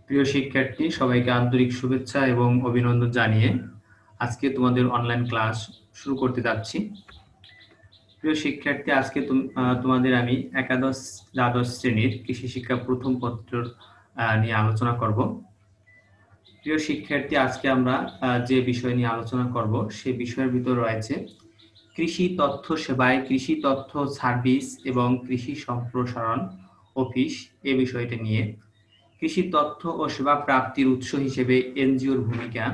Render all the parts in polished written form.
প্রিয় শিক্ষার্থী, সবাইকে আন্তরিক শুভেচ্ছা এবং অভিনন্দন জানিয়ে আজকে তোমাদের অনলাইন ক্লাস শুরু করতে যাচ্ছি। প্রিয় শিক্ষার্থী, আজকে তোমাদের আমি একাদশ দ্বাদশ শ্রেণীর কৃষি শিক্ষা প্রথম পত্র নিয়ে আলোচনা করব। প্রিয় শিক্ষার্থী, আজকে আমরা যে বিষয় নিয়ে আলোচনা করব সেই বিষয়ের ভিতর রয়েছে কৃষি তথ্য সেবায় কৃষি তথ্য সার্ভিস এবং কৃষি সম্প্রসারণ অফিস, এই বিষয়টা নিয়ে কৃষি তথ্য ও সেবা প্রাপ্তির উৎস হিসেবে এনজিওর ভূমিকা,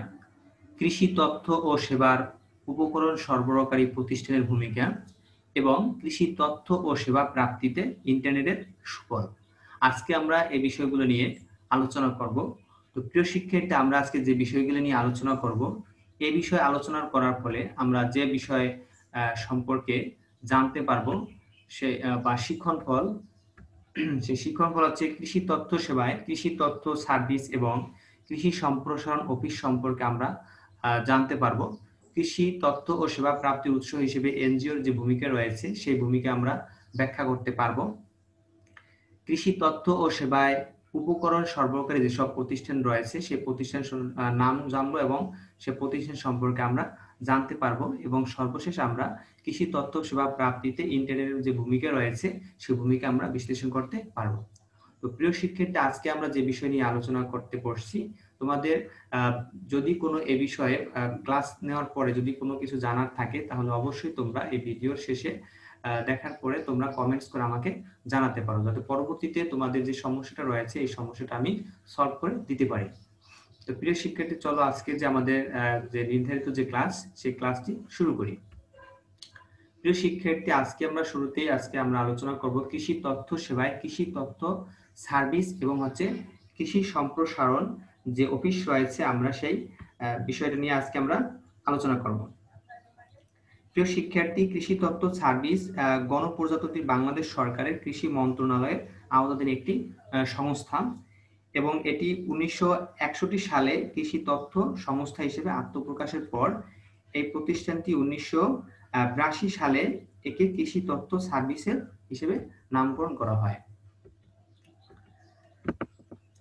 কৃষি তথ্য ও সেবার উপকরণ সরবরাহকারী প্রতিষ্ঠানের ভূমিকা এবং কৃষি তথ্য ও সেবা প্রাপ্তিতে ইন্টারনেটের সুফল, আজকে আমরা এই বিষয়গুলো নিয়ে আলোচনা করব। তো প্রিয় শিক্ষার্থী, আমরা আজকে যে বিষয়গুলো নিয়ে আলোচনা করব, এই বিষয়ে আলোচনা করার ফলে আমরা যে বিষয় সম্পর্কে জানতে পারবো সে বা শিক্ষণফল, সেই শিক্ষণফল হচ্ছে কৃষি তথ্য সেবায় কৃষি তথ্য সার্ভিস এবং কৃষি সম্প্রসারণ অফিস সম্পর্কে আমরা জানতে পারবো। কৃষি তথ্য ও সেবা প্রাপ্তির উৎস হিসেবে এনজিওর যে ভূমিকা রয়েছে সেই ভূমিকা আমরা ব্যাখ্যা করতে পারবো। কৃষি তথ্য ও সেবায় উপকরণ সরবরাহকারী যেসব প্রতিষ্ঠান রয়েছে সেই প্রতিষ্ঠান নাম জানবো এবং সে প্রতিষ্ঠান সম্পর্কে আমরা জানতে পারবো এবং সর্বশেষ আমরা কৃষি তথ্য সেবা প্রাপ্তিতে ইন্টারনেটের যে ভূমিকা রয়েছে সেই ভূমিকা আমরা বিশ্লেষণ করতে পারবো। তো প্রিয় শিক্ষার্থী, আজকে আমরা যে বিষয় নিয়ে আলোচনা করতে বসছি, তোমাদের যদি কোনো এ বিষয়ে ক্লাস নেওয়ার পরে যদি কোনো কিছু জানার থাকে তাহলে অবশ্যই তোমরা এই ভিডিওর শেষে দেখার পরে তোমরা কমেন্টস করে আমাকে জানাতে পারো, যাতে পরবর্তীতে তোমাদের যে সমস্যাটা রয়েছে এই সমস্যাটা আমি সলভ করে দিতে পারি। তো প্রিয় শিক্ষার্থী, চলো আজকে যে আমাদের যে নির্ধারিত যে ক্লাস সেই ক্লাসটি শুরু করি। প্রিয় শিক্ষার্থী, আজকে আমরা আলোচনা করব কৃষি তথ্য সেবায় কৃষি তথ্য সার্ভিস এবং কৃষি সম্প্রসারণ যে অফিস রয়েছে, আমরা সেই বিষয়টা নিয়ে আজকে আমরা আলোচনা করব। প্রিয় শিক্ষার্থী, কৃষি তথ্য সার্ভিস গণপ্রজাতন্ত্রী বাংলাদেশ সরকারের কৃষি মন্ত্রণালয়ের আওতাধীন একটি সংস্থা এবং এটি 1961 সালে কৃষি তথ্য সংস্থা হিসেবে আত্মপ্রকাশের পর এই প্রতিষ্ঠানটি 1982 সালে একে কৃষি তথ্য সার্ভিসের হিসেবে নামকরণ করা হয়।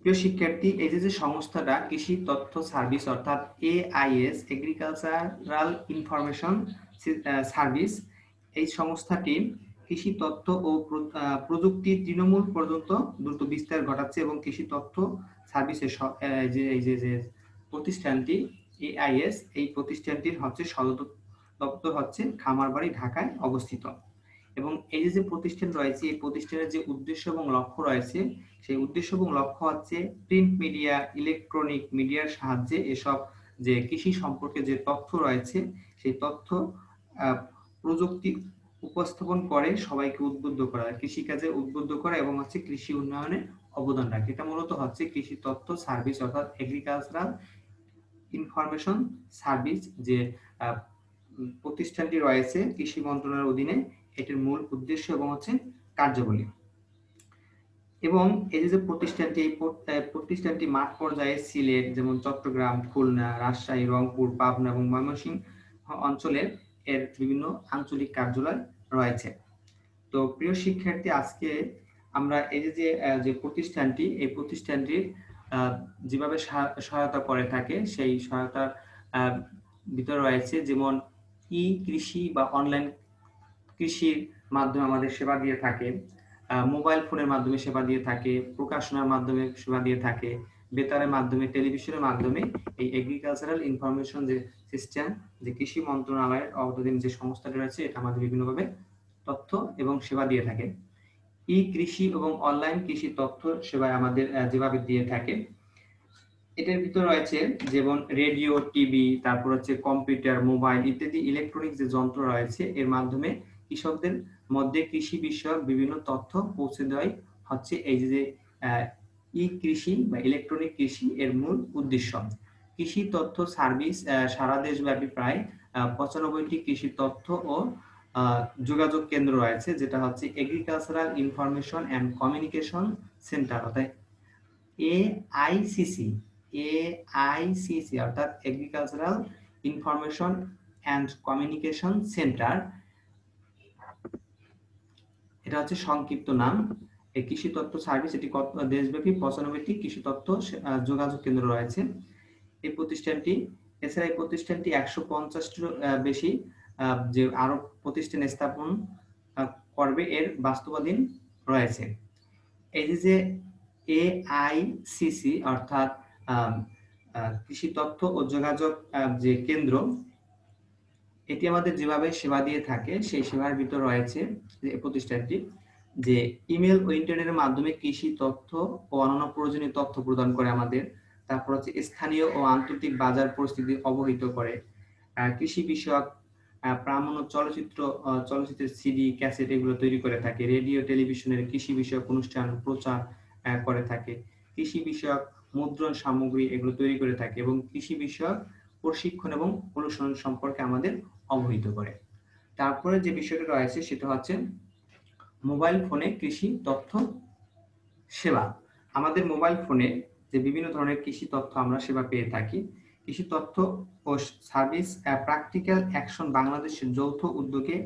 প্রিয় শিক্ষার্থী, এই যে সংস্থাটা কৃষি তথ্য সার্ভিস অর্থাৎ AIS এগ্রিকালচারাল ইনফরমেশন সার্ভিস, এই সংস্থাটি কৃষি তথ্য ও প্রযুক্তি তৃণমূল পর্যন্ত দ্রুত বিস্তার ঘটাচ্ছে এবং কৃষি তথ্য সার্ভিসের যে প্রতিষ্ঠানটি AIS, এই প্রতিষ্ঠানটির সদর দপ্তর খামারবাড়ি, ঢাকায় অবস্থিত। এবং এই যে প্রতিষ্ঠান রয়েছে এই প্রতিষ্ঠানের যে উদ্দেশ্য এবং লক্ষ্য রয়েছে সেই উদ্দেশ্য এবং লক্ষ্য হচ্ছে প্রিন্ট মিডিয়া, ইলেকট্রনিক মিডিয়ার সাহায্যে এসব যে কৃষি সম্পর্কে যে তথ্য রয়েছে সেই তথ্য প্রযুক্তি উপস্থাপন করে সবাইকে উদ্বুদ্ধ করা, কৃষিকাজে উদ্বুদ্ধ করা এবং কৃষি উন্নয়নে অবদান রাখে। এটা মূলত কৃষি তথ্য সার্ভিস অর্থাৎ এগ্রিকালচারাল ইনফরমেশন সার্ভিস যে প্রতিষ্ঠানটি রয়েছে কৃষি মন্ত্রণালয়ের অধীনে, এটির মূল উদ্দেশ্য এবং কার্যাবলী। এবং এই যে প্রতিষ্ঠানটি মাঠ পর্যায়ে সিলেট, যেমন চট্টগ্রাম, খুলনা, রাজশাহী, রংপুর, পাবনা এবং ময়মনসিংহ অঞ্চলের এর বিভিন্ন আঞ্চলিক কার্যালয় রয়েছে। তো প্রিয় শিক্ষার্থী, আজকে আমরা এই যে প্রতিষ্ঠানটি এই প্রতিষ্ঠানটির যেভাবে সহায়তা করে থাকে সেই সহায়তার ভিতরে রয়েছে যেমন ই কৃষি বা অনলাইন কৃষির মাধ্যমে আমাদের সেবা দিয়ে থাকে, মোবাইল ফোনের মাধ্যমে সেবা দিয়ে থাকে, প্রকাশনার মাধ্যমে সেবা দিয়ে থাকে, বেতারের মাধ্যমে, টেলিভিশনের মাধ্যমে এই এগ্রিকালচারাল ইনফরমেশন যে সিস্টেম যে কৃষি মন্ত্রণালয়ের আওতাধীন যে সংস্থাটি রয়েছে এটা আমাদের বিভিন্নভাবে তথ্য এবং সেবা দিয়ে থাকে। ই কৃষি এবং অনলাইন কৃষি তথ্য সেবায় আমাদের যেভাবে দিয়ে থাকে এটার ভিতর রয়েছে যেমন রেডিও, টিভি, তারপর কম্পিউটার, মোবাইল ইত্যাদি ইলেকট্রনিক যে যন্ত্র রয়েছে এর মাধ্যমে কৃষকদের মধ্যে কৃষি বিষয়ক বিভিন্ন তথ্য পৌঁছে দেওয়াই হচ্ছে এই যে ই কৃষি বা ইলেকট্রনিক কৃষি এর মূল উদ্দেশ্য। কৃষি তথ্য সার্ভিস সারা দেশব্যাপী প্রায় 95টি কৃষি তথ্য ও যোগাযোগ কেন্দ্র রয়েছে, যেটা হচ্ছে agricultural information and communication centre অর্থাৎ এআইসিসি। এআইসিসি অর্থাৎ agricultural information and communication centre, এটা হচ্ছে সংক্ষিপ্ত নাম। এই কৃষি তথ্য সার্ভিস এটি দেশব্যাপী 95টি কৃষি তথ্য যোগাযোগ কেন্দ্র রয়েছে এই প্রতিষ্ঠানটি। এছাড়া এই প্রতিষ্ঠানটি 150টির বেশি যে আরো প্রতিষ্ঠান স্থাপন করবে এর বাস্তবাধীন রয়েছে। এই যে এআইসিসি অর্থাৎ কৃষি তথ্য ও যোগাযোগ যে কেন্দ্র, এটি আমাদের যেভাবে সেবা দিয়ে থাকে সেই সেবার ভিতর রয়েছে যে প্রতিষ্ঠানটি যে ইমেল ও ইন্টারনেটের মাধ্যমে কৃষি তথ্য ও অন্যান্য প্রয়োজনীয় তথ্য প্রদান করে আমাদের। তারপর হচ্ছে স্থানীয় ও আন্তর্জাতিক বাজার পরিস্থিতি অবহিত করে। কৃষি বিষয়ক প্রামাণ্য চলচ্চিত্রের সিডি ক্যাসেট এগুলো তৈরি করে থাকে। রেডিও টেলিভিশনের কৃষি বিষয়ক অনুষ্ঠান প্রচার করে থাকে। কৃষি বিষয়ক মুদ্রণ সামগ্রী এগুলো তৈরি করে থাকে এবং কৃষি বিষয়ক প্রশিক্ষণ এবং অনুশীলন সম্পর্কে আমাদের অবহিত করে। তারপরে যে বিষয়টা রয়েছে সেটা হচ্ছে মোবাইল ফোনে কৃষি তথ্য সেবা। আমাদের মোবাইল ফোনে যে বিভিন্ন ধরনের কৃষি তথ্য আমরা সেবা পেয়ে থাকি। কৃষি তথ্য ও সার্ভিস প্র্যাকটিক্যাল অ্যাকশন বাংলাদেশের যৌথ উদ্যোগে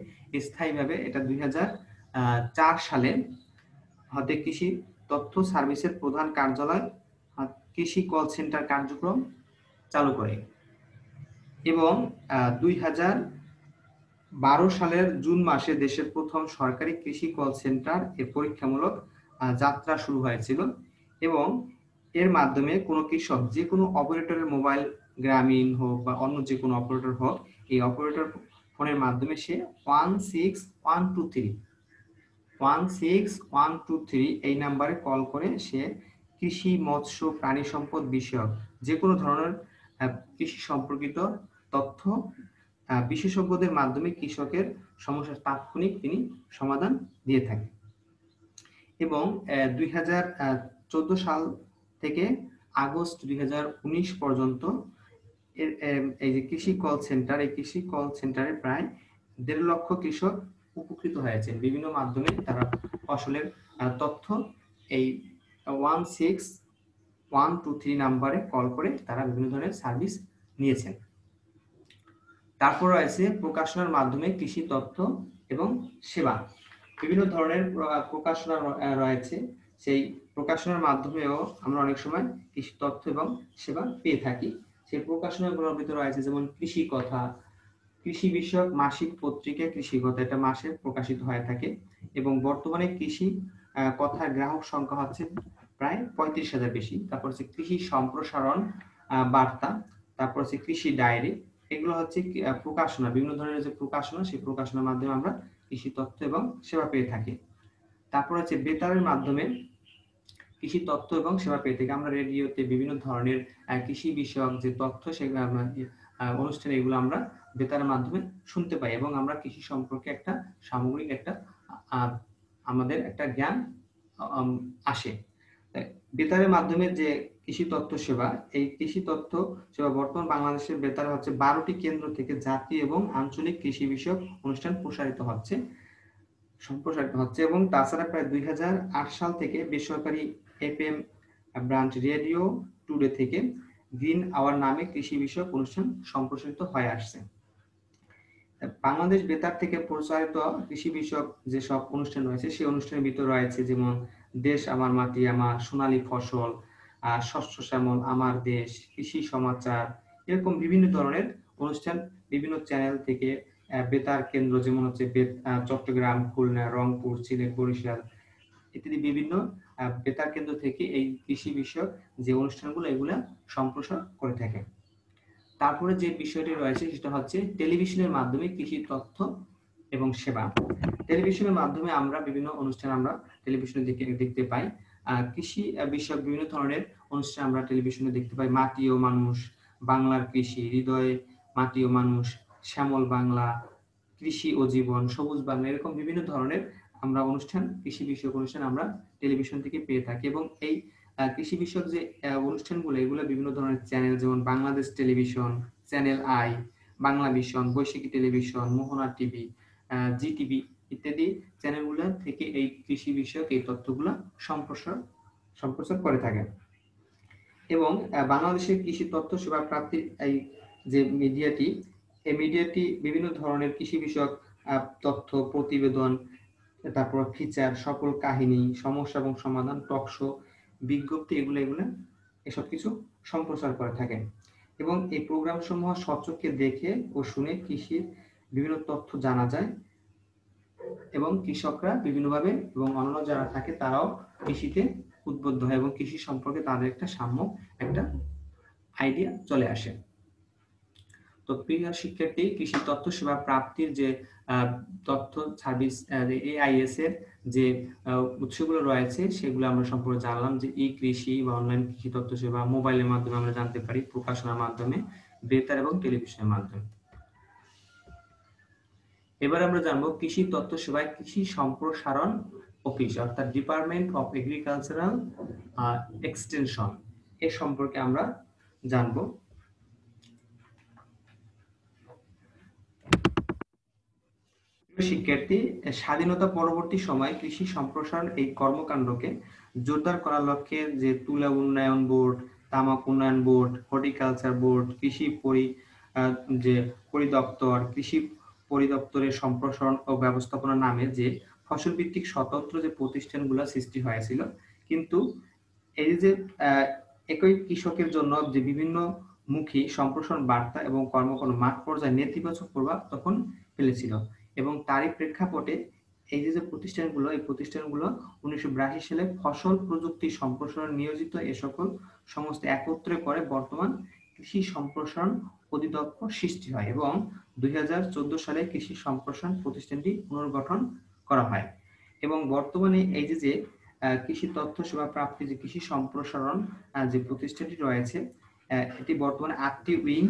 স্থায়ীভাবে এটা 2004 সালে হাতে কৃষি তথ্য সার্ভিসের প্রধান কার্যালয় কৃষি কল সেন্টার কার্যক্রম চালু করে এবং 2012 সালের জুন মাসে দেশের প্রথম সরকারি কৃষি কল সেন্টার এর পরীক্ষামূলক যাত্রা শুরু হয়েছিল এবং এর মাধ্যমে কোনো কৃষক যে কোনো অপারেটরের মোবাইল, গ্রামীণ হোক বা অন্য যে কোনো অপারেটর হোক, এই অপারেটর ফোনের মাধ্যমে সে 16123 এই নাম্বারে কল করে সে কৃষি, মৎস্য, প্রাণী সম্পদ বিষয়ক যে কোনো ধরনের কৃষি সম্পর্কিত তথ্য বিশেষজ্ঞদের মাধ্যমে কৃষকের সমস্যার তাৎক্ষণিক তিনি সমাধান দিয়ে থাকেন। এবং 2014 সাল থেকে আগস্ট 2019 পর্যন্ত এই যে কৃষি কল সেন্টার, এই কৃষি কল সেন্টারে প্রায় 1.5 লক্ষ কৃষক উপকৃত হয়েছেন। বিভিন্ন মাধ্যমে তারা ফসলের তথ্য এই 16123 নাম্বারে কল করে তারা বিভিন্ন ধরনের সার্ভিস নিয়েছেন। তারপর রয়েছে প্রকাশনার মাধ্যমে কৃষি তথ্য এবং সেবা। বিভিন্ন ধরনের প্রকাশনা রয়েছে, সেই প্রকাশনার মাধ্যমেও আমরা অনেক সময় কৃষি তথ্য এবং সেবা পেয়ে থাকি। সেই প্রকাশনাগুলোর ভিতরে রয়েছে যেমন কৃষি কথা, কৃষি বিষয়ক মাসিক পত্রিকা কৃষি কথা, এটা মাসে প্রকাশিত হয়ে থাকে এবং বর্তমানে কৃষি কথার গ্রাহক সংখ্যা হচ্ছে প্রায় 35,000 বেশি। তারপর হচ্ছে কৃষি সম্প্রসারণ বার্তা, তারপর হচ্ছে কৃষি ডায়েরি, এগুলো হচ্ছে প্রকাশনা, বিভিন্ন ধরনের যে প্রকাশনা, সেই প্রকাশনার মাধ্যমে আমরা কৃষি তথ্য এবং সেবা পেয়ে থাকি। তারপর হচ্ছে বেতারের মাধ্যমে কৃষি তথ্য এবং সেবা পেয়ে থাকি। আমরা রেডিওতে বিভিন্ন ধরনের কৃষি বিষয়ক যে তথ্য সেগুলো অনুষ্ঠান এগুলো আমরা বেতারের মাধ্যমে শুনতে পাই এবং আমরা কৃষি সম্পর্কে একটা সামগ্রিক একটা আমাদের একটা জ্ঞান আসে। বেতারের মাধ্যমে যে কৃষি তথ্য সেবা, এই কৃষি তথ্য সেবা বর্তমান বাংলাদেশের বেতারে হচ্ছে 12টি কেন্দ্র থেকে জাতীয় এবং আঞ্চলিক কৃষি বিষয়ক অনুষ্ঠান সম্প্রসারিত হচ্ছে এবং তাছাড়া প্রায় 2008 সাল থেকে বেসরকারি এফএম ব্রাঞ্চ রেডিও টুডে থেকে গ্রিন আওয়ার নামে কৃষি বিষয়ক অনুষ্ঠান সম্প্রসারিত হয়ে আসছে। বাংলাদেশ বেতার থেকে প্রচারিত কৃষি বিষয়ক যেসব অনুষ্ঠান রয়েছে সেই অনুষ্ঠানের ভিতর রয়েছে যেমন দেশ আমার মাটি আমার, সোনালী ফসল, শস্য শ্যামল, আমার দেশ, কৃষি সমাচার, এরকম বিভিন্ন ধরনের অনুষ্ঠান বিভিন্ন চ্যানেল থেকে বেতার কেন্দ্র যেমন হচ্ছে চট্টগ্রাম, খুলনা, রংপুর, সিলেট, বরিশাল ইত্যাদি বিভিন্ন বেতার কেন্দ্র থেকে এই কৃষি বিষয়ক যে অনুষ্ঠানগুলো এগুলা সম্প্রসার করে থাকে। তারপরে যে বিষয়টি রয়েছে সেটা হচ্ছে টেলিভিশনের মাধ্যমে কৃষি তথ্য এবং সেবা। টেলিভিশনের মাধ্যমে আমরা বিভিন্ন অনুষ্ঠান আমরা টেলিভিশনে দেখতে পাই। কৃষি বিষয়ক বিভিন্ন ধরনের অনুষ্ঠান আমরা টেলিভিশনে দেখতে পাই। মাটি ও মানুষ, বাংলার কৃষি, হৃদয়ে মাটি ও মানুষ, শ্যামল বাংলা, কৃষি ও জীবন, সবুজ বাংলা, এরকম বিভিন্ন ধরনের আমরা কৃষি বিষয়ক অনুষ্ঠান আমরা টেলিভিশন থেকে পেয়ে থাকি। এবং এই কৃষি বিষয়ক যে অনুষ্ঠানগুলো, এগুলো বিভিন্ন ধরনের চ্যানেল, যেমন Bangladesh television, channel I, Bangla vision, Baishakhi television, Mohona TV, Zee TV ইত্যাদি চ্যানেলগুলো থেকে এই কৃষি বিষয়ক এই তথ্যগুলো সম্প্রচার করে থাকে। এবং বাংলাদেশের কৃষি তথ্য সেবা প্রাপ্তির এই যে মিডিয়াটি, এই মিডিয়াটি বিভিন্ন ধরনের কৃষি বিষয়ক তথ্য, প্রতিবেদন, তারপর ফিচার, সকল কাহিনী, সমস্যা এবং সমাধান, টকশো, বিজ্ঞপ্তি, এগুলো এসব কিছু সম্প্রচার করে থাকে। এবং এই প্রোগ্রাম সমূহ স্বচক্ষে দেখে ও শুনে কৃষির বিভিন্ন তথ্য জানা যায় এবং কৃষকরা বিভিন্নভাবে এবং অন্যান্য যারা থাকে তারাও কৃষিতে উদ্বুদ্ধ হয় এবং কৃষি সম্পর্কে তাদের একটা একটা আইডিয়া চলে আসে। তো প্রিয় শিক্ষার্থী, কৃষি তথ্য সেবা প্রাপ্তির যে তথ্য সার্ভিস AIS এর যে উৎসগুলো রয়েছে সেগুলো আমরা সম্পর্কে জানলাম, যে ই কৃষি বা অনলাইন কৃষি তথ্য সেবা মোবাইলের মাধ্যমে আমরা জানতে পারি, প্রকাশনার মাধ্যমে, বেতার এবং টেলিভিশনের মাধ্যমে। এবার আমরা জানবো কৃষি তথ্য সেবায় কৃষি সম্প্রসারণ অফিস অর্থাৎ ডিপার্টমেন্ট অফ এগ্রিকালচারাল এক্সটেনশন এর সম্পর্কে আমরা জানবো। শিক্ষার্থী, স্বাধীনতা পরবর্তী সময়ে কৃষি সম্প্রসারণ এই কর্মকাণ্ডকে জোরদার করার লক্ষ্যে যে তুলা উন্নয়ন বোর্ড, তামাক উন্নয়ন বোর্ড, হর্টিকালচার বোর্ড, যে পরিদপ্তর, কৃষি পরিদপ্তরের সম্প্রসারণ ও ব্যবস্থাপনা নামে যে ফসল ভিত্তিক স্বতন্ত্র যে প্রতিষ্ঠানগুলো সৃষ্টি হয়েছিল, কিন্তু এই যে একই কৃষকের জন্য যে বিভিন্ন মুখী সম্প্রসারণ বার্তা এবং কর্মকাণ্ড মাঠ পর্যায়ে নেতিবাচক প্রভাব তখন ফেলেছিল। এবং তারই প্রেক্ষাপটে এই যে প্রতিষ্ঠানগুলো, এই প্রতিষ্ঠানগুলো 1982 সালে ফসল প্রযুক্তি সম্প্রসারণ নিয়োজিত এ সকল সমস্ত একত্রে করে বর্তমান কৃষি সম্প্রসারণ অধিদপ্তর সৃষ্টি হয় এবং 2014 সালে কৃষি সম্প্রসারণ প্রতিষ্ঠানটি পুনর্গঠন করা হয়। এবং বর্তমানে এই যে কৃষি তথ্য সেবা প্রাপ্তি যে কৃষি সম্প্রসারণ যে প্রতিষ্ঠানটি রয়েছে, এটি বর্তমানে 8টি উইং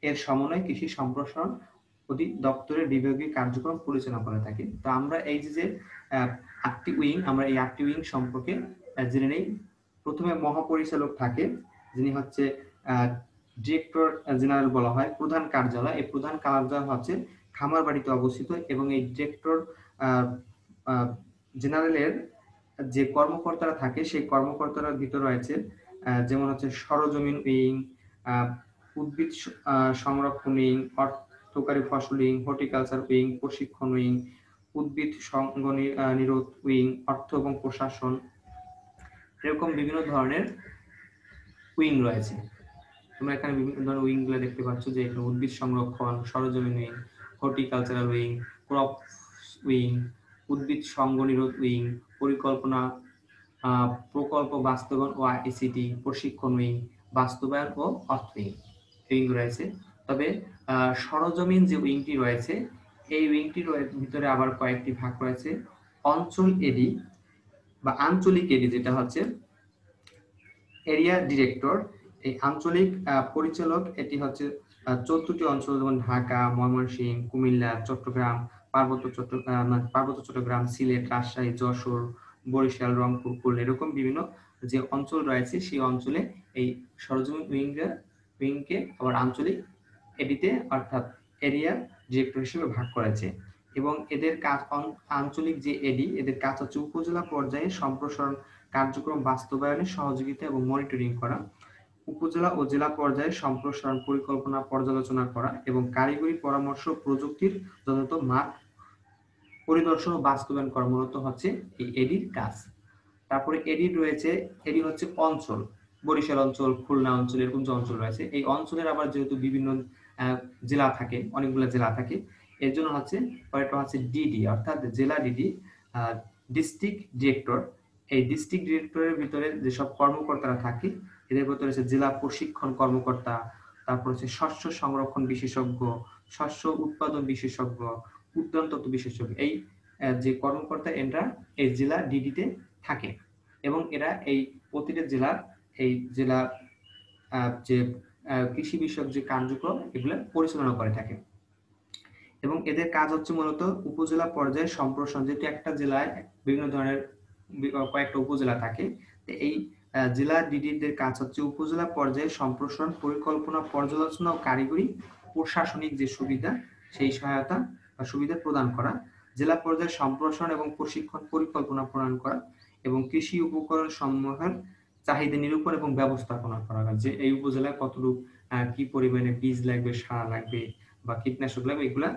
এর সমন্বয়ে কৃষি সম্প্রসারণ অধিদপ্তরের বিভাগীয় কার্যক্রম পরিচালনা করে থাকে। তো আমরা এই যে 8টি উইং, আমরা এই 8টি উইং সম্পর্কে জেনে নেই। প্রথমে মহাপরিচালক থাকে, যিনি হচ্ছে ডিরেক্টর জেনারেল বলা হয়, প্রধান কার্যালয়। এই প্রধান কার্যালয় হচ্ছে খামারবাড়িতে অবস্থিত এবং এই ডিরেক্টর জেনারেলের যে কর্মকর্তারা থাকে সেই কর্মকর্তার ভিতর রয়েছে যেমন হচ্ছে সরজমিন উইং, উদ্ভিদ সংরক্ষণ উইং, অর্থকারী ফসল উইং, হর্টিকালচার উইং, প্রশিক্ষণ উইং, উদ্ভিদ সঙ্গ নিরোধ উইং, অর্থ এবং প্রশাসন, এরকম বিভিন্ন ধরনের উইং রয়েছে। তোমরা এখানে বিভিন্ন ধরনের উইং গুলো দেখতে পাচ্ছ, যে এখানে উদ্ভিদ সংরক্ষণ, সরজমিন wing, horticultural wing, crop wing, উদ্ভিদ সঙ্গ নিরোধ উইং, পরিকল্পনা প্রকল্প বাস্তবায়ন ও আইসিটি, প্রশিক্ষণ উইং, বাস্তবায়ন ও অর্থ উইং রয়েছে। তবে সরজমিন যে উইংটি রয়েছে, এই উইংটির ভিতরে আবার কয়েকটি ভাগ রয়েছে। অঞ্চল এডি বা আঞ্চলিক এডি, যেটা হচ্ছে এরিয়া ডিরেক্টর, এই আঞ্চলিক পরিচালক, এটি হচ্ছে 14টি অঞ্চল, যেমন ঢাকা, ময়মনসিংহ, কুমিল্লা, চট্টগ্রাম, পার্বত্য চট্টগ্রাম, সিলেট, রাজশাহী, যশোর, বরিশাল, রংপুর, খুলনা, এরকম বিভিন্ন যে অঞ্চল রয়েছে সেই অঞ্চলে এই সরজমিন উইংকে আবার আঞ্চলিক এডিতে অর্থাৎ এরিয়া ডিরেক্টর হিসেবে ভাগ করেছে। এবং এদের কাজ, আঞ্চলিক যে এডি, এদের কাজ হচ্ছে উপজেলা পর্যায়ে সম্প্রসারণ কার্যক্রম বাস্তবায়নে সহযোগিতা এবং মনিটরিং করা, উপজেলা ও জেলা পর্যায়ে সম্প্রসারণ পরিকল্পনা পর্যালোচনা করা এবং কারিগরি পরামর্শ প্রযুক্তির যথাযথ মাঠ পরিদর্শন ও বাস্তবায়ন করা মূলত হচ্ছে এই এডির কাজ। তারপরে এডি হচ্ছে অঞ্চল, বরিশাল অঞ্চল, খুলনা অঞ্চল, এরকম যে অঞ্চল রয়েছে, এই অঞ্চলের আবার যেহেতু বিভিন্ন জেলা থাকে, অনেকগুলো জেলা থাকে, এর জন্য হচ্ছে ডিডি অর্থাৎ জেলা ডিডি, ডিস্ট্রিক্ট ডিরেক্টর। এই ডিস্ট্রিক্ট ডিরেক্টরের ভিতরে যেসব কর্মকর্তারা থাকে, এদের ভিতরে হচ্ছে জেলা প্রশিক্ষণ কর্মকর্তা, তারপর হচ্ছে শস্য সংরক্ষণ বিশেষজ্ঞ, শস্য উৎপাদন বিশেষজ্ঞ, উদ্যান তত্ত্ব বিশেষজ্ঞ, এই যে কর্মকর্তা এরা এই জেলা ডিডিতে থাকে এবং এরা এই প্রতিটা জেলার যে কৃষি বিষয়ক যে কার্যক্রম এগুলো পরিচালনা করে থাকে। এবং এদের কাজ হচ্ছে মূলত উপজেলা পর্যায়ে সম্প্রসারণ, যেহেতু একটা জেলায় বিভিন্ন ধরনের কয়েকটা উপজেলা থাকে, এই জেলা ডিডিদের কাজ হচ্ছে উপজেলা পর্যায়ে সম্প্রসারণ, পরিকল্পনা, পর্যালোচনা ও কারিগরি প্রশাসনিক যে সুবিধা সেই সহায়তা বা সুবিধা প্রদান করা, জেলা পর্যায়ে সম্প্রসারণ এবং প্রশিক্ষণ পরিকল্পনা প্রণয়ন করা এবং কৃষি উপকরণ সমূহের চাহিদা নিরূপণ এবং ব্যবস্থাপনা করা, যে এই উপজেলায় কতটুকু কি পরিমাণে বীজ লাগবে, সার লাগবে বা কীটনাশক লাগবে, এগুলা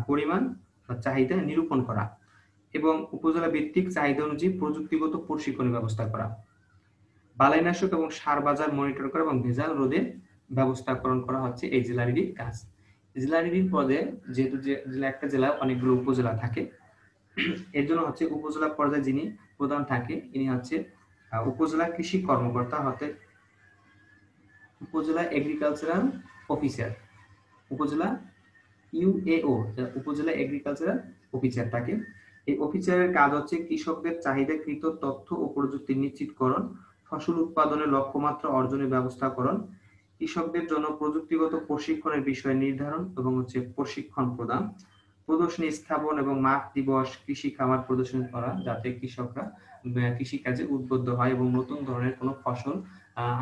পরিমাণ বা চাহিদা নিরূপণ করা এবং উপজেলা ভিত্তিক চাহিদা অনুযায়ী প্রযুক্তিগত প্রশিক্ষণের ব্যবস্থা করা, বালাইনাশক এবং সার বাজার মনিটর করা এবং ভেজাল রোধের ব্যবস্থাকরণ করা হচ্ছে এই জেলারির কাজ। জেলারির পদে, যেহেতু জেলা একটা জেলায় অনেকগুলো উপজেলা থাকে, এর জন্য হচ্ছে উপজেলা পর্যায়ে যিনি প্রধান থাকে ইনি হচ্ছে উপজেলা কৃষি কর্মকর্তা, হতে উপজেলা এগ্রিকালচারাল অফিসার, উপজেলা ইউএও, উপজেলা এগ্রিকালচারাল অফিসার থাকে। এই অফিসারের কাজ হচ্ছে কৃষকদের চাহিদাকৃত তথ্য ও প্রযুক্তি নিশ্চিতকরণ, ফসল উৎপাদনের লক্ষ্যমাত্রা অর্জনের ব্যবস্থাকরণ, কৃষকদের জন্য প্রযুক্তিগত প্রশিক্ষণের বিষয় নির্ধারণ এবং হচ্ছে প্রশিক্ষণ প্রদান, প্রদর্শনী স্থাপন এবং মাঠ দিবস, কৃষি খামার প্রদর্শন করা, যাতে কৃষকরা কৃষি কাজে উদ্বুদ্ধ হয় এবং নতুন ধরনের কোনো ফসল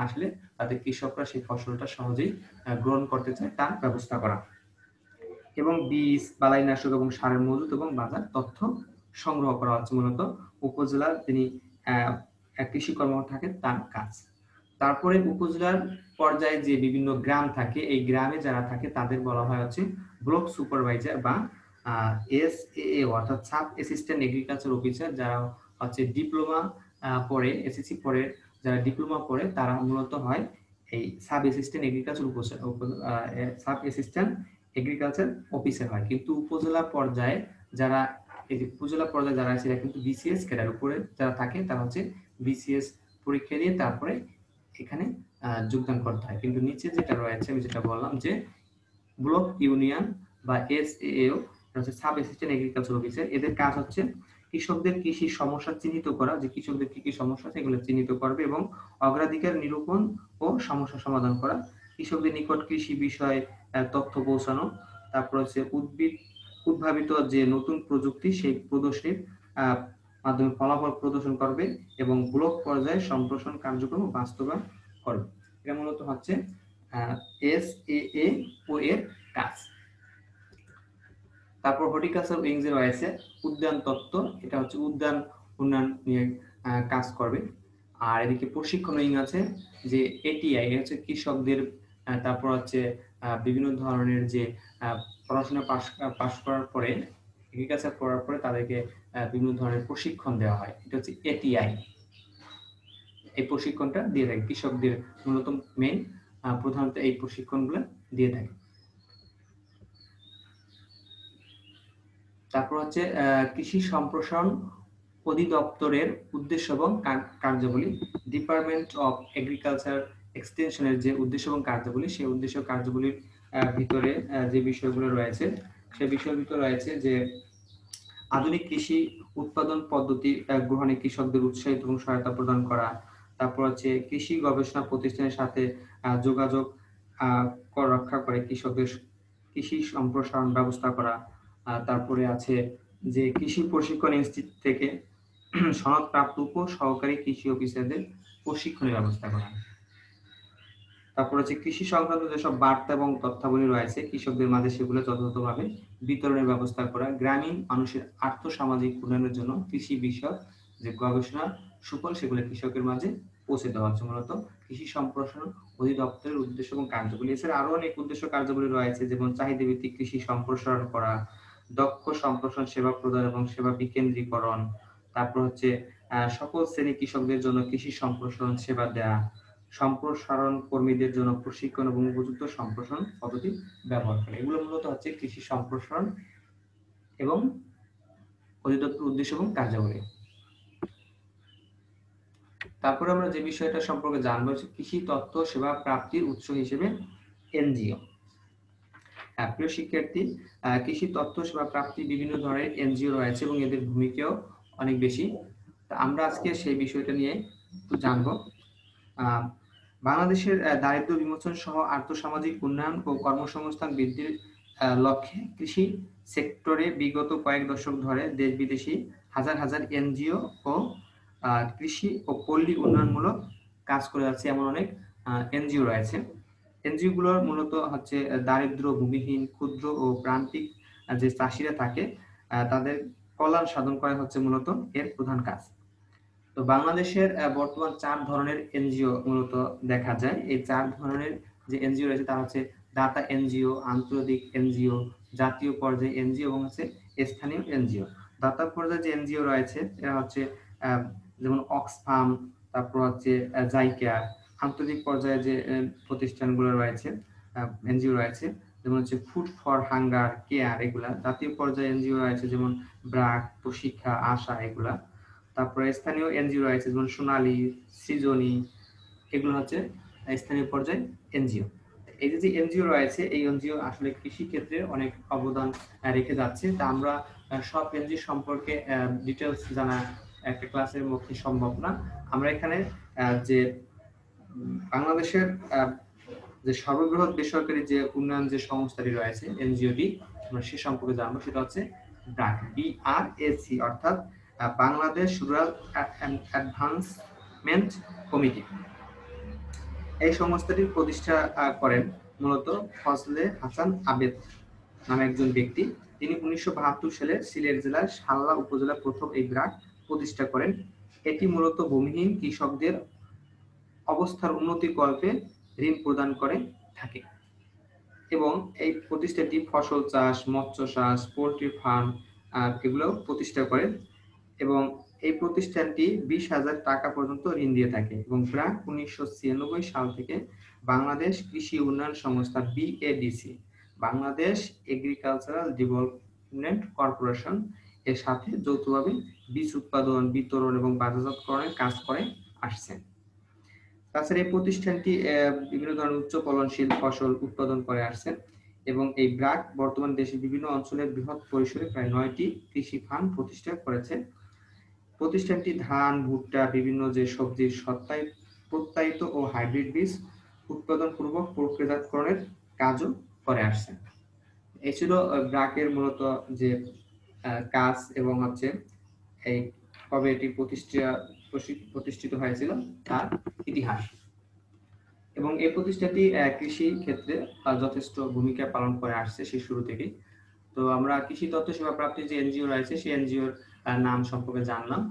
আসলে তাদের কৃষকরা সেই ফসলটা সহজেই গ্রহণ করতে চায় তার ব্যবস্থা করা, এবং বীজ, বালাইনাশক এবং সারের মজুত এবং বাজার তথ্য সংগ্রহ করা হচ্ছে মূলত উপজেলার যিনি কৃষি কর্মকর্তা থাকেন তার কাজ। তারপরে উপজেলার পর্যায়ে যে বিভিন্ন গ্রাম থাকে, এই গ্রামে যারা থাকে তাদের বলা হয় হচ্ছে ব্লক সুপারভাইজার বা এসএএ, অর্থাৎ সাব অ্যাসিস্ট্যান্ট এগ্রিকালচার অফিসার, যারা হচ্ছে ডিপ্লোমা পড়ে, এসএসসি পড়ে, যারা ডিপ্লোমা পড়ে তারা মূলত হয় এই sub assistant agriculture sub assistant agriculture officer হয়। কিন্তু উপজেলা পর্যায়ে যারা আছে এরা কিন্তু বিসিএস ক্যাডার উপরে যারা থাকে তারা হচ্ছে বিসিএস পরীক্ষা দিয়ে তারপরে এখানে যোগদান করতে হয়। কিন্তু নিচে যেটা রয়েছে আমি যেটা বললাম যে ব্লক ইউনিয়ন বা এসএএও হচ্ছে সাব অ্যাসিস্ট্যান্ট এগ্রিকালচার অফিসার, এদের কাজ হচ্ছে কৃষকদের কৃষি সমস্যা চিহ্নিত করা, যে কৃষকদের কি কি সমস্যা আছে এগুলো চিহ্নিত করবে এবং অগ্রাধিকার নিরূপণ ও সমস্যা সমাধান করা, কৃষকদের নিকট কৃষি বিষয়ে তথ্য পৌঁছানো, তারপর হচ্ছে উদ্ভাবিত যে নতুন প্রযুক্তি সেই প্রদর্শনীর মাধ্যমে ফলাফল প্রদর্শন করবে এবং ব্লক পর্যায়ে সম্প্রসারণ কার্যক্রম বাস্তবায়ন করবে। এটা মূলত হচ্ছে এসএএও এর কাজ। তারপর হর্টিকালচার উইংস এর রয়েছে উদ্যান তত্ত্ব, এটা হচ্ছে উদ্যান উন্নয়ন নিয়ে কাজ করবে। আর এদিকে প্রশিক্ষণ উইং আছে যে এটিআই, হচ্ছে কৃষকদের, তারপর হচ্ছে বিভিন্ন ধরনের যে পড়াশোনা পাশ করার পরে, এগ্রিকালচার পড়ার পরে তাদেরকে বিভিন্ন ধরনের প্রশিক্ষণ দেওয়া হয়, এটা হচ্ছে এটিআই। এই প্রশিক্ষণটা দিয়ে থাকে কৃষকদের, মূলত মেইন প্রধানত এই প্রশিক্ষণগুলো দিয়ে থাকে। তারপর হচ্ছে কৃষি সম্প্রসারণ অধিদপ্তরের উদ্দেশ্য এবং কার্যাবলী, ডিপার্টমেন্ট অফ এগ্রিকালচার এক্সটেনশনের যে উদ্দেশ্য এবং কার্যাবলী, সেই উদ্দেশ্য কার্যাবলীর ভিতরে যে বিষয়গুলো রয়েছে সেই বিষয়ের ভিতরে রয়েছে যে আধুনিক কৃষি উৎপাদন পদ্ধতি গ্রহণে কৃষকদের উৎসাহিত এবং সহায়তা প্রদান করা, তারপর হচ্ছে কৃষি গবেষণা প্রতিষ্ঠানের সাথে যোগাযোগ রক্ষা করে কৃষকদের কৃষি সম্প্রসারণ ব্যবস্থা করা, তারপরে আছে যে কৃষি প্রশিক্ষণ ইনস্টিটিউট থেকে সনদপ্রাপ্ত উপ সহকারী কৃষি অফিসারদের প্রশিক্ষণের ব্যবস্থা করা। তারপর হচ্ছে কৃষি সংক্রান্ত যেসব বার্তা এবং তথ্যাবলী রয়েছে কৃষকদের মাঝে সেগুলো যথাযথভাবে বিতরণের ব্যবস্থা করা, গ্রামীণ মানুষের আর্থসামাজিক উন্নয়নের জন্য কৃষি বিষয়ক যে গবেষণা সুফল সেগুলো কৃষকের মাঝে পৌঁছে দেওয়া হচ্ছে মূলত কৃষি সম্প্রসারণ অধিদপ্তরের উদ্দেশ্য এবং কার্যাবলী। এছাড়া আরো অনেক উদ্দেশ্য কার্যাবলী রয়েছে, যেমন চাহিদা ভিত্তিক কৃষি সম্প্রসারণ করা, দক্ষ সম্প্রসারণ সেবা প্রদান এবং সেবা বিকেন্দ্রীকরণ, তারপর হচ্ছে সকল শ্রেণী কৃষকদের জন্য কৃষি সম্প্রসারণ সেবা দেয়া, সম্প্রসারণ কর্মীদের জন্য প্রশিক্ষণ এবং উপযুক্ত সম্প্রসারণ পদ্ধতি ব্যবহার করে। এগুলো মূলত হচ্ছে কৃষি সম্প্রসারণ এবং অধিদপ্তর উদ্দেশ্য এবং কার্যাবলী। তারপরে আমরা যে বিষয়টা সম্পর্কে জানবো হচ্ছে কৃষি তথ্য সেবা প্রাপ্তির উৎস হিসেবে এনজিও। প্রিয় শিক্ষার্থী, কৃষি তথ্য সেবা প্রাপ্তি বিভিন্ন ধরনের এনজিও রয়েছে এবং এদের ভূমিকাও অনেক বেশি। আমরা আজকে সেই বিষয়টা নিয়ে একটু জানবো। বাংলাদেশের দারিদ্র্য বিমোচন সহ আর্থসামাজিক উন্নয়ন ও কর্মসংস্থান বৃদ্ধির লক্ষ্যে কৃষি সেক্টরে বিগত কয়েক দশক ধরে দেশ বিদেশি হাজার হাজার এনজিও ও কৃষি ও পল্লী উন্নয়নমূলক কাজ করে যাচ্ছে এমন অনেক এনজিও রয়েছে। এনজিও গুলোর মূলত হচ্ছে দারিদ্র, ভূমিহীন, ক্ষুদ্র ও প্রান্তিক যে চাষিরা থাকে তাদের কল্যাণ সাধন করা হচ্ছে মূলত এর প্রধান কাজ। তো বাংলাদেশের বর্তমান 4 ধরনের এনজিও মূলত দেখা যায়। এই 4 ধরনের যে এনজিও রয়েছে তা হচ্ছে দাতা এনজিও, আন্তর্জাতিক এনজিও, জাতীয় পর্যায়ে এনজিও এবং হচ্ছে স্থানীয় এনজিও। দাতা পর্যায়ে যে এনজিও রয়েছে এরা হচ্ছে যেমন অক্সফাম, তারপর হচ্ছে জাইকা। আন্তর্জাতিক পর্যায়ে যে প্রতিষ্ঠানগুলো রয়েছে, এনজিও রয়েছে যেমন হচ্ছে ফুড ফর হাঙ্গার, কেয়ার এগুলা। জাতীয় পর্যায়ে এনজিও রয়েছে যেমন ব্রাক, প্রশিক্ষা, আশা এগুলা। তারপরে স্থানীয় এনজিও রয়েছে যেমন সোনালী, সৃজনী, এগুলো হচ্ছে স্থানীয় পর্যায়ে এনজিও। এই যে এনজিও রয়েছে এই এনজিও আসলে কৃষি ক্ষেত্রে অনেক অবদান রেখে যাচ্ছে। তা আমরা সব এনজিও সম্পর্কে ডিটেলস জানা একটা ক্লাসের মধ্যে সম্ভব না। আমরা এখানে যে বাংলাদেশের যে সর্ববৃহৎ বেসরকারি যে উন্নয়ন যে সংস্থাটি রয়েছে এনজিওটি, আমরা সে সম্পর্কে জানবো। সেটা হচ্ছে ব্র্যাক, BRAC, অর্থাৎ বাংলাদেশ রুরাল অ্যাডভান্সমেন্ট কমিটি। এই সংস্থাটির প্রতিষ্ঠা করেন মূলত ফজলে হাসান আবেদ নামে একজন ব্যক্তি। তিনি 1972 সালে সিলেট জেলার সাল্লা উপজেলা প্রথম এই ব্র্যাক প্রতিষ্ঠা করেন। এটি মূলত ভূমিহীন কৃষকদের অবস্থার উন্নতিকল্পে ঋণ প্রদান করে থাকে এবং এই প্রতিষ্ঠানটি ফসল চাষ, মৎস্য চাষ, পোল্ট্রি ফার্ম এগুলো প্রতিষ্ঠা করে এবং এই প্রতিষ্ঠানটি 20,000 টাকা পর্যন্ত ঋণ দিয়ে থাকে এবং প্রায় 1996 সাল থেকে বাংলাদেশ কৃষি উন্নয়ন সংস্থা BADC, Bangladesh agricultural development corporation এর সাথে যৌথভাবে বীজ উৎপাদন, বিতরণ এবং বাজারজাতকরণের কাজ করে আসছে। তাছাড়া এই প্রতিষ্ঠানটি বিভিন্ন ধরনের উচ্চ ফলনশীল ফসল উৎপাদন করে আসছে এবং এই ব্র্যাক বর্তমান দেশের বিভিন্ন অঞ্চলের বৃহৎ পরিসরে প্রায় 9টি কৃষি ফার্ম প্রতিষ্ঠা করেছে। প্রতিষ্ঠানটি ধান, ভুট্টা, বিভিন্ন যে সবজির প্রত্যায়িত ও হাইব্রিড বীজ উৎপাদন পূর্বক প্রক্রিয়াজাতকরণের কাজও করে আসছে। এই ছিল ব্র্যাকের মূলত যে কাজ এবং হচ্ছে এই কবে এটি প্রতিষ্ঠিত হয়েছিল তার ইতিহাস। এবং এই প্রতিষ্ঠানটি কৃষি ক্ষেত্রে যথেষ্ট ভূমিকা পালন করে আসছে সেই শুরু থেকেই। তো আমরা কৃষি তথ্য সেবা প্রাপ্তির যে এনজিও রয়েছে সেই এনজিওর নাম সম্পর্কে জানলাম।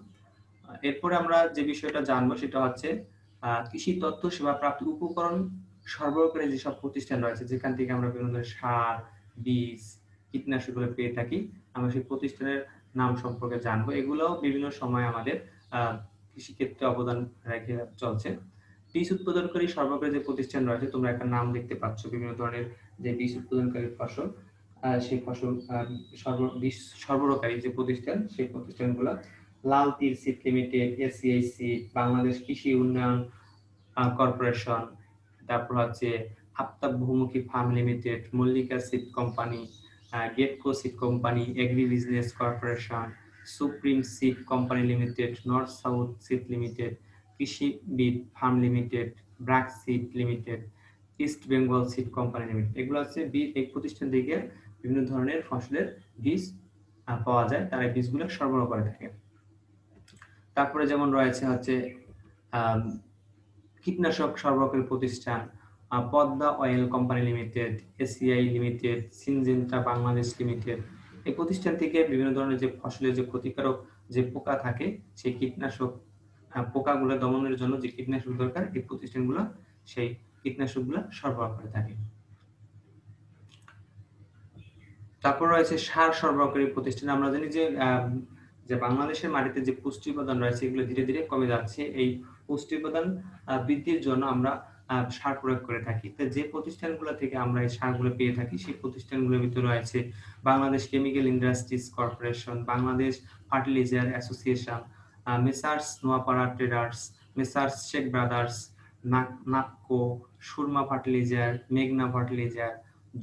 এরপরে আমরা যে বিষয়টা জানবো সেটা হচ্ছে কৃষি তথ্য সেবা প্রাপ্তির উপকরণ সরবরাহকারী যেসব প্রতিষ্ঠান রয়েছে যেখান থেকে আমরা বিভিন্ন ধরনের সার, বীজ, কীটনাশকগুলো পেয়ে থাকি, আমরা সেই প্রতিষ্ঠানের নাম সম্পর্কে জানবো। এগুলো বিভিন্ন সময় আমাদের কৃষিক্ষেত্রে অবদান রেখে চলছে। বীজ উৎপাদনকারী সরবরাহকারী যে প্রতিষ্ঠান রয়েছে, তোমরা একটা নাম দেখতে পাচ্ছ বিভিন্ন ধরনের যে বীজ উৎপাদনকারী ফসল, সেই ফসল বীজ সরবরাহকারী যে প্রতিষ্ঠান সেই প্রতিষ্ঠানগুলো Lal Teer seed limited, SCI seed, Bangladesh কৃষি উন্নয়ন কর্পোরেশন, তারপর হচ্ছে আফতাব বহুমুখী farm limited, Mallika seed company, Getco seed company, agri business corporation, supreme seed company limited, north south seed limited, Krishibid farm limited, BRAC seed limited, east Bengal seed company limited. এগুলো হচ্ছে এই প্রতিষ্ঠান থেকে বিভিন্ন ধরনের ফসলের বীজ পাওয়া যায়, তারা এই বীজগুলো সরবরাহ করে থাকে। তারপরে যেমন রয়েছে হচ্ছে কীটনাশক সরবরাহকারী প্রতিষ্ঠান Padma oil company limited, SCI limited, Syngenta Bangladesh limited. এই প্রতিষ্ঠান থেকে বিভিন্ন ধরনের যে ফসলের যে ক্ষতিকারক যে পোকা থাকে সেই কীটনাশক পোকাগুলো দমনের জন্য যে কীটনাশক দরকার এই প্রতিষ্ঠানগুলো সেই কীটনাশকগুলো সরবরাহ করে থাকে। তারপর রয়েছে সার সরবরাহকারী প্রতিষ্ঠান। আমরা জানি যে বাংলাদেশের মাটিতে যে পুষ্টি উপাদান রয়েছে এগুলো ধীরে ধীরে কমে যাচ্ছে। এই পুষ্টি উপাদান বৃদ্ধির জন্য আমরা সার প্রয়োগ করে থাকি। তো যে প্রতিষ্ঠানগুলো থেকে আমরা এই সারগুলো পেয়ে থাকি সেই প্রতিষ্ঠানগুলোর ভিতরে রয়েছে Bangladesh chemical industries corporation, Bangladesh fertilizer association, messrs Noapara traders, messrs Sheikh brothers, Napco, Surma fertilizer, মেঘনা fertilizer,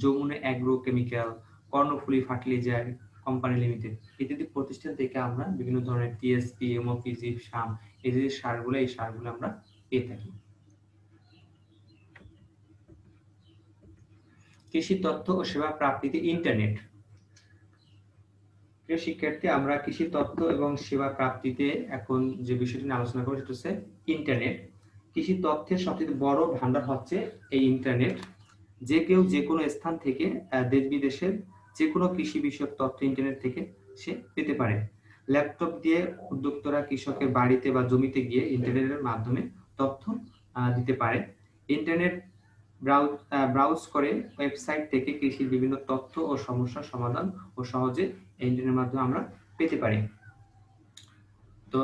Jamuna agro chemical, Karnaphuli fertilizer company limited ইত্যাদি প্রতিষ্ঠান থেকে আমরা বিভিন্ন ধরনের টিএসপি, এমওপি, জিপসাম এই যে সারগুলো আমরা পেয়ে থাকি। কৃষি তথ্য ও সেবা প্রাপ্তিতে ইন্টারনেট। প্রিয় শিক্ষার্থী, আমরা কৃষি তথ্য এবং সেবা প্রাপ্তিতে এখন যে বিষয়টি নিয়ে আলোচনা করব সেটা হচ্ছে ইন্টারনেট। কৃষি তথ্যের সবচেয়ে বড় ভান্ডার হচ্ছে এই ইন্টারনেট। যে কেউ যে কোনো স্থান থেকে দেশ বিদেশের যে কোনো কৃষি বিষয়ক তথ্য ইন্টারনেট থেকে সে পেতে পারে। ল্যাপটপ দিয়ে উদ্যোক্তারা কৃষকের বাড়িতে বা জমিতে গিয়ে ইন্টারনেটের মাধ্যমে তথ্য দিতে পারে। ইন্টারনেট ব্রাউজ করে ওয়েবসাইট থেকে কৃষির বিভিন্ন তথ্য ও সমস্যার সমাধান ও সহজে ইন্টারনেটের মাধ্যমে আমরা পেতে পারি। তো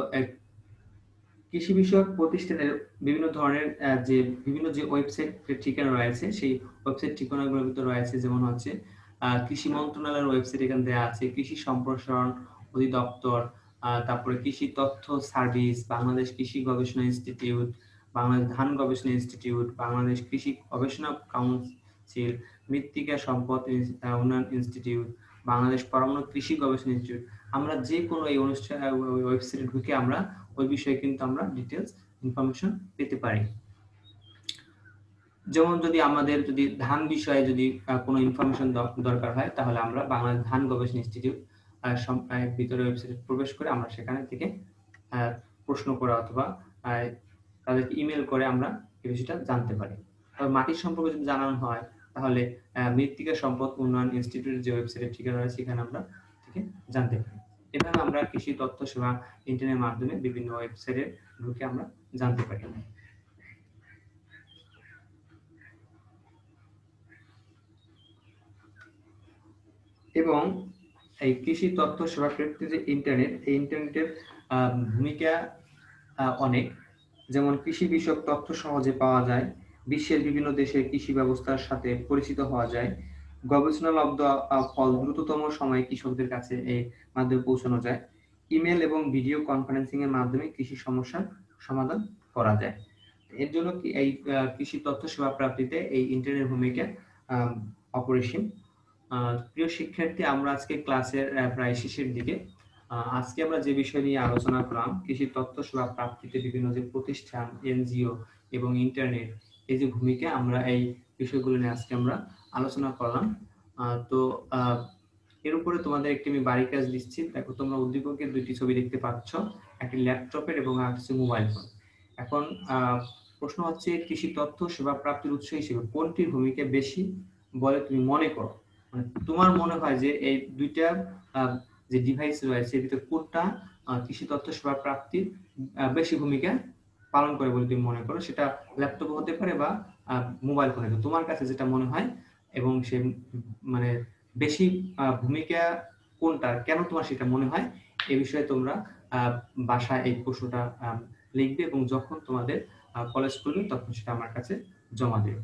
কৃষি বিষয়ক প্রতিষ্ঠানের বিভিন্ন ধরনের বিভিন্ন যে ওয়েবসাইট ঠিকানা রয়েছে, সেই ওয়েবসাইট ঠিকানাগুলোর ভিতরে রয়েছে যেমন হচ্ছে কৃষি মন্ত্রণালয়ের ওয়েবসাইট এখানে দেওয়া আছে, কৃষি সম্প্রসারণ অধিদপ্তর, তারপরে কৃষি তথ্য সার্ভিস, বাংলাদেশ কৃষি গবেষণা ইনস্টিটিউট, বাংলাদেশ ধান গবেষণা ইনস্টিটিউট, বাংলাদেশ কৃষি গবেষণা কাউন্সিল, মৃত্তিকা সম্পদ উন্নয়ন ইনস্টিটিউট, বাংলাদেশ পরমাণু কৃষি গবেষণা ইনস্টিটিউট। আমরা যে কোনো এই অনুষ্ঠান ওয়েবসাইটে ঢুকে আমরা ওই বিষয়ে কিন্তু আমরা ডিটেইলস ইনফরমেশন পেতে পারি। যেমন যদি ধান বিষয়ে কোনো ইনফরমেশন দরকার হয়, তাহলে আমরা বাংলাদেশ ধান গবেষণা ইনস্টিটিউট ভিতরে ওয়েবসাইটে প্রবেশ করে আমরা সেখানে থেকে প্রশ্ন করা অথবা তাদেরকে ইমেল করে আমরা এই বিষয়টা জানতে পারি। তবে মাটির সম্পর্কে যদি জানানো হয়, তাহলে মৃত্তিকা সম্পদ উন্নয়ন ইনস্টিটিউটের যে ওয়েবসাইটের ঠিকানা রয়েছে সেখানে আমরা থেকে জানতে পারি। এভাবে আমরা কৃষি তথ্য সেবা ইন্টারনেটের মাধ্যমে বিভিন্ন ওয়েবসাইটে ঢুকে আমরা জানতে পারি। এবং এই কৃষি তথ্য সেবা প্রাপ্তিতে যে ইন্টারনেট, এই ইন্টারনেটের ভূমিকা অনেক। যেমন কৃষি বিষয়ক তথ্য সহজে পাওয়া যায়, বিশ্বের বিভিন্ন দেশের কৃষি ব্যবস্থার সাথে পরিচিত হওয়া যায়, গবেষণালব্ধ ফল দ্রুততম সময়ে কৃষকদের কাছে এই মাধ্যমে পৌঁছানো যায়, ইমেল এবং ভিডিও কনফারেন্সিং এর মাধ্যমে কৃষি সমস্যার সমাধান করা যায়। এর জন্য কি এই কৃষি তথ্য সেবা প্রাপ্তিতে এই ইন্টারনেটের ভূমিকা অপরিসীম। প্রিয় শিক্ষার্থী, আমরা আজকে ক্লাসের প্রায় শেষের দিকে। আজকে আমরা যে বিষয় নিয়ে আলোচনা করলাম, কৃষি তথ্য সেবা প্রাপ্তিতে বিভিন্ন যে প্রতিষ্ঠান, এনজিও এবং ইন্টারনেট, এই যে ভূমিকা, আমরা এই বিষয়গুলো নিয়ে আজকে আমরা আলোচনা করলাম। তো এর উপরে তোমাদের একটি আমি বাড়ি কাজ দিচ্ছি। দেখো, তোমরা উদ্দীপকে দুইটি ছবি দেখতে পাচ্ছ, একটি ল্যাপটপের এবং আরেকটি মোবাইল ফোন। এখন প্রশ্ন হচ্ছে, কৃষি তথ্য সেবা প্রাপ্তির উৎস হিসেবে কোনটির ভূমিকা বেশি বলে তুমি মনে করো? মানে তোমার মনে হয় যে এই দুইটা যে ডিভাইস রয়েছে, এর ভিতরে কোনটা কৃষি তথ্য সেবা প্রাপ্তির বেশি ভূমিকা পালন করে বলে তুমি মনে করো? সেটা ল্যাপটপ হতে পারে বা মোবাইল ফোনে, তোমার কাছে যেটা মনে হয় এবং সে মানে বেশি ভূমিকা কোনটা, কেন তোমার সেটা মনে হয়, এই বিষয়ে তোমরা বাসায় এই প্রশ্নটা লিখবে এবং যখন তোমাদের কলেজ করবে তখন সেটা আমার কাছে জমা দেবে।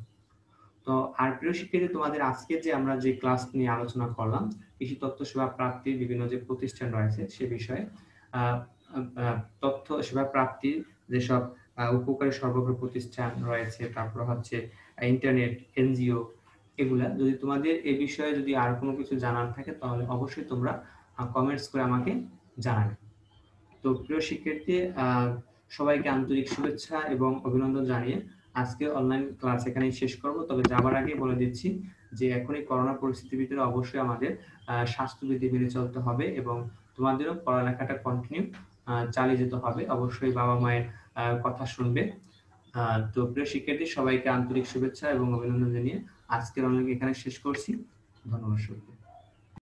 তো আর প্রিয় শিক্ষার্থী, তোমাদের আজকে যে আমরা যে ক্লাস নিয়ে আলোচনা করলাম, কৃষি তথ্য সেবা প্রাপ্তির বিভিন্ন যে প্রতিষ্ঠান রয়েছে সে বিষয়ে, তথ্য সেবা প্রাপ্তির যেসব উপকারী সর্বগ্র প্রতিষ্ঠান রয়েছে, তারপর হচ্ছে ইন্টারনেট, এনজিও, এগুলা যদি তোমাদের এই বিষয়ে যদি আর কোনো কিছু জানার থাকে, তাহলে অবশ্যই তোমরা কমেন্টস করে আমাকে জানাবে। তো প্রিয় শিক্ষার্থী, সবাইকে আন্তরিক শুভেচ্ছা এবং অভিনন্দন জানিয়ে আজকে অনলাইন ক্লাস এখানেই শেষ করব। তবে যাবার আগে বলে দিচ্ছি যে এখন এই করোনা পরিস্থিতির ভিতরে অবশ্যই আমাদের স্বাস্থ্যবিধি মেনে চলতে হবে এবং তোমাদেরও পড়ালেখাটা কন্টিনিউ চালিয়ে যেতে হবে। অবশ্যই বাবা মায়ের কথা শুনবে। তো প্রিয় শিক্ষার্থী, সবাইকে আন্তরিক শুভেচ্ছা এবং অভিনন্দন জানিয়ে আজকের অনলাইন এখানে শেষ করছি। ধন্যবাদ সবাইকে।